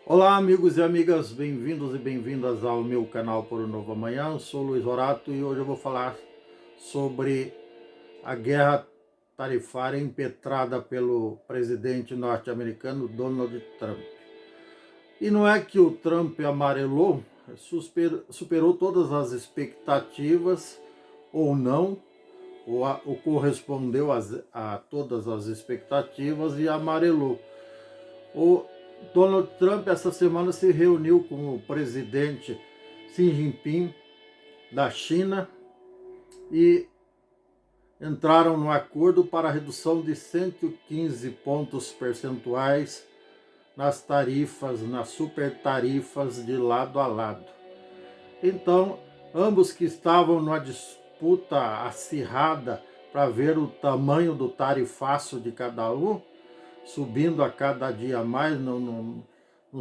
Olá, amigos e amigas, bem-vindos e bem-vindas ao meu canal Por um Novo Amanhã. Eu sou Luiz Horato e hoje eu vou falar sobre a guerra tarifária impetrada pelo presidente norte-americano Donald Trump. E não é que o Trump amarelou, superou todas as expectativas ou não, ou correspondeu a todas as expectativas e amarelou. O Donald Trump essa semana se reuniu com o presidente Xi Jinping da China e entraram no acordo para a redução de 115 pontos percentuais nas tarifas, nas super tarifas de lado a lado. Então, ambos que estavam numa disputa acirrada para ver o tamanho do tarifaço de cada um, subindo a cada dia mais, não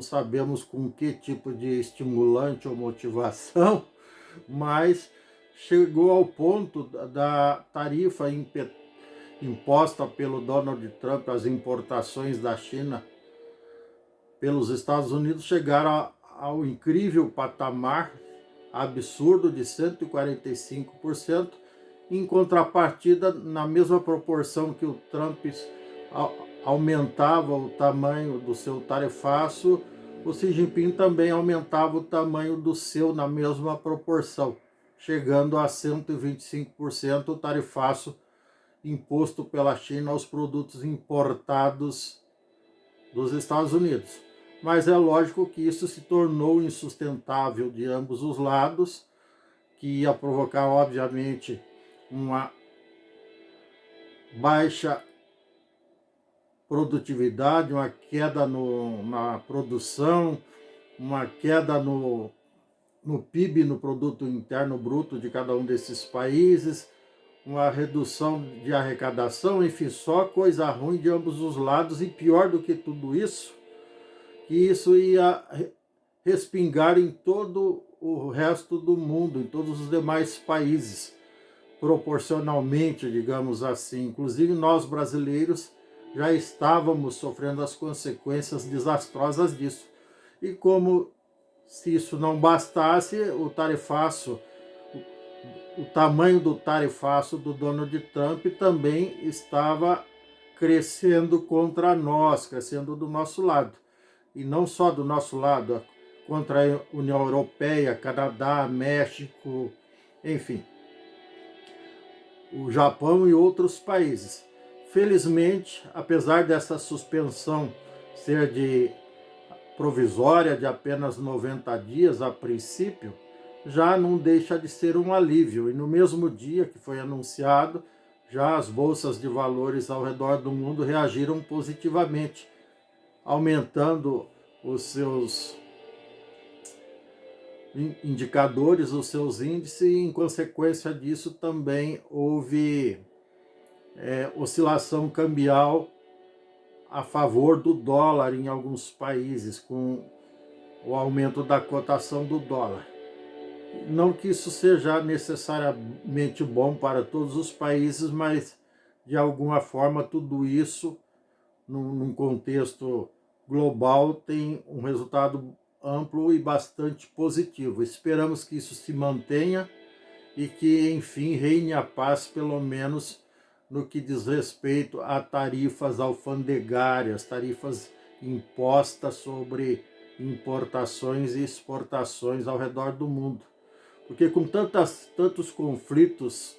sabemos com que tipo de estimulante ou motivação, mas chegou ao ponto da tarifa imposta pelo Donald Trump às importações da China pelos Estados Unidos chegar ao incrível patamar absurdo de 145%, em contrapartida, na mesma proporção que o Trump aumentava o tamanho do seu tarifaço, o Xi Jinping também aumentava o tamanho do seu na mesma proporção, chegando a 125% o tarifaço imposto pela China aos produtos importados dos Estados Unidos. Mas é lógico que isso se tornou insustentável de ambos os lados, que ia provocar, obviamente, uma baixa produtividade, uma queda na produção, uma queda no PIB, no Produto Interno Bruto de cada um desses países, uma redução de arrecadação, enfim, só coisa ruim de ambos os lados. E pior do que tudo isso, que isso ia respingar em todo o resto do mundo, em todos os demais países, proporcionalmente, digamos assim. Inclusive nós brasileiros já estávamos sofrendo as consequências desastrosas disso. E como se isso não bastasse, o tarifaço, o tamanho do tarifaço do Donald Trump também estava crescendo contra nós, crescendo do nosso lado. E não só do nosso lado, contra a União Europeia, Canadá, México, enfim, o Japão e outros países. Felizmente, apesar dessa suspensão ser de provisória de apenas 90 dias a princípio, já não deixa de ser um alívio. E no mesmo dia que foi anunciado, já as bolsas de valores ao redor do mundo reagiram positivamente, aumentando os seus indicadores, os seus índices, e em consequência disso também houve oscilação cambial a favor do dólar em alguns países, com o aumento da cotação do dólar. Não que isso seja necessariamente bom para todos os países, mas de alguma forma tudo isso, num contexto global, tem um resultado amplo e bastante positivo. Esperamos que isso se mantenha e que, enfim, reine a paz, pelo menos no que diz respeito a tarifas alfandegárias, tarifas impostas sobre importações e exportações ao redor do mundo. Porque com tantos conflitos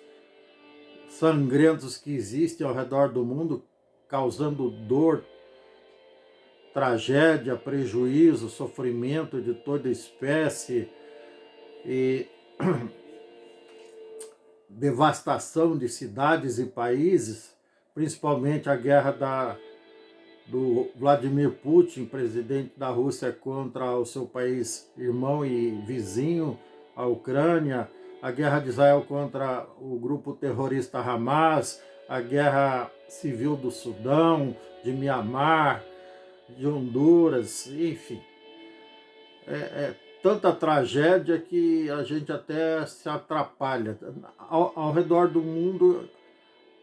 sangrentos que existem ao redor do mundo, causando dor, tragédia, prejuízo, sofrimento de toda espécie e devastação de cidades e países, principalmente a guerra do Vladimir Putin, presidente da Rússia, contra o seu país irmão e vizinho, a Ucrânia, a guerra de Israel contra o grupo terrorista Hamas, a guerra civil do Sudão, de Mianmar, de Honduras, enfim. Tanta tragédia que a gente até se atrapalha. Ao redor do mundo,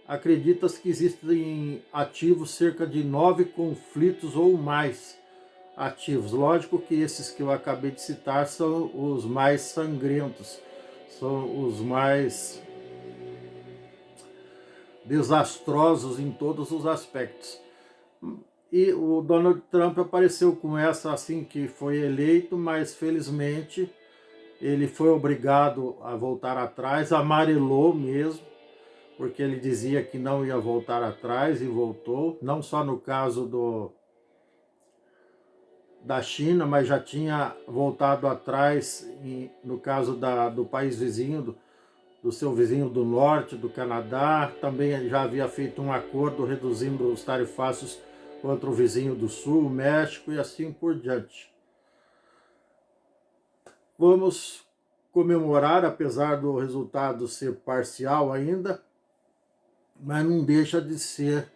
acredita-se que existem ativos cerca de 9 conflitos ou mais ativos. Lógico que esses que eu acabei de citar são os mais sangrentos, são os mais desastrosos em todos os aspectos. E o Donald Trump apareceu com essa assim que foi eleito, mas felizmente ele foi obrigado a voltar atrás, amarelou mesmo, porque ele dizia que não ia voltar atrás e voltou, não só no caso da China, mas já tinha voltado atrás no caso do país vizinho, do seu vizinho do norte, do Canadá, também já havia feito um acordo reduzindo os tarifácios contra o vizinho do sul, o México e assim por diante. Vamos comemorar, apesar do resultado ser parcial ainda, mas não deixa de ser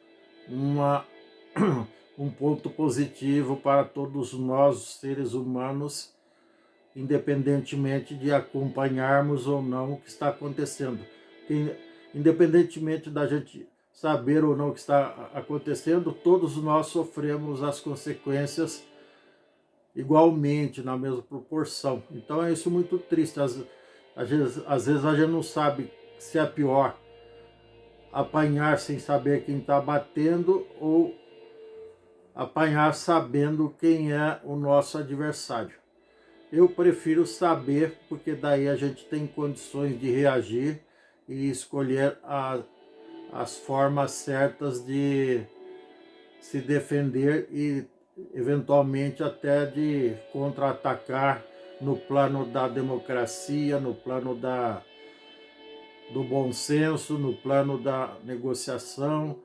um ponto positivo para todos nós, seres humanos, independentemente de acompanharmos ou não o que está acontecendo. Independentemente da gente saber ou não o que está acontecendo, todos nós sofremos as consequências igualmente, na mesma proporção. Então é isso muito triste. Às vezes a gente não sabe se é pior apanhar sem saber quem está batendo ou apanhar sabendo quem é o nosso adversário. Eu prefiro saber, porque daí a gente tem condições de reagir e escolher as formas certas de se defender e eventualmente até de contra-atacar no plano da democracia, no plano do bom senso, no plano da negociação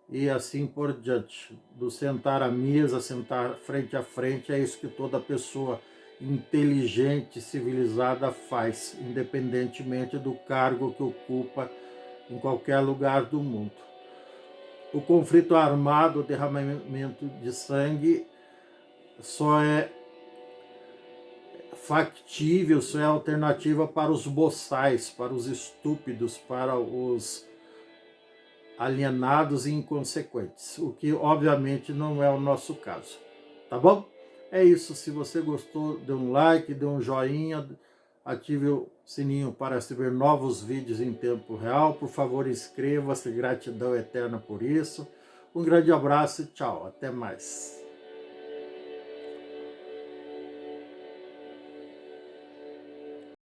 e assim por diante. Do sentar à mesa, sentar frente a frente, é isso que toda pessoa inteligente, civilizada faz, independentemente do cargo que ocupa em qualquer lugar do mundo. O conflito armado, o derramamento de sangue, só é factível, só é alternativa para os boçais, para os estúpidos, para os alienados e inconsequentes, o que obviamente não é o nosso caso, tá bom? É isso, se você gostou, dê um like, dê um joinha, ative o sininho para receber novos vídeos em tempo real, por favor inscreva-se, gratidão eterna por isso. Um grande abraço e tchau, até mais.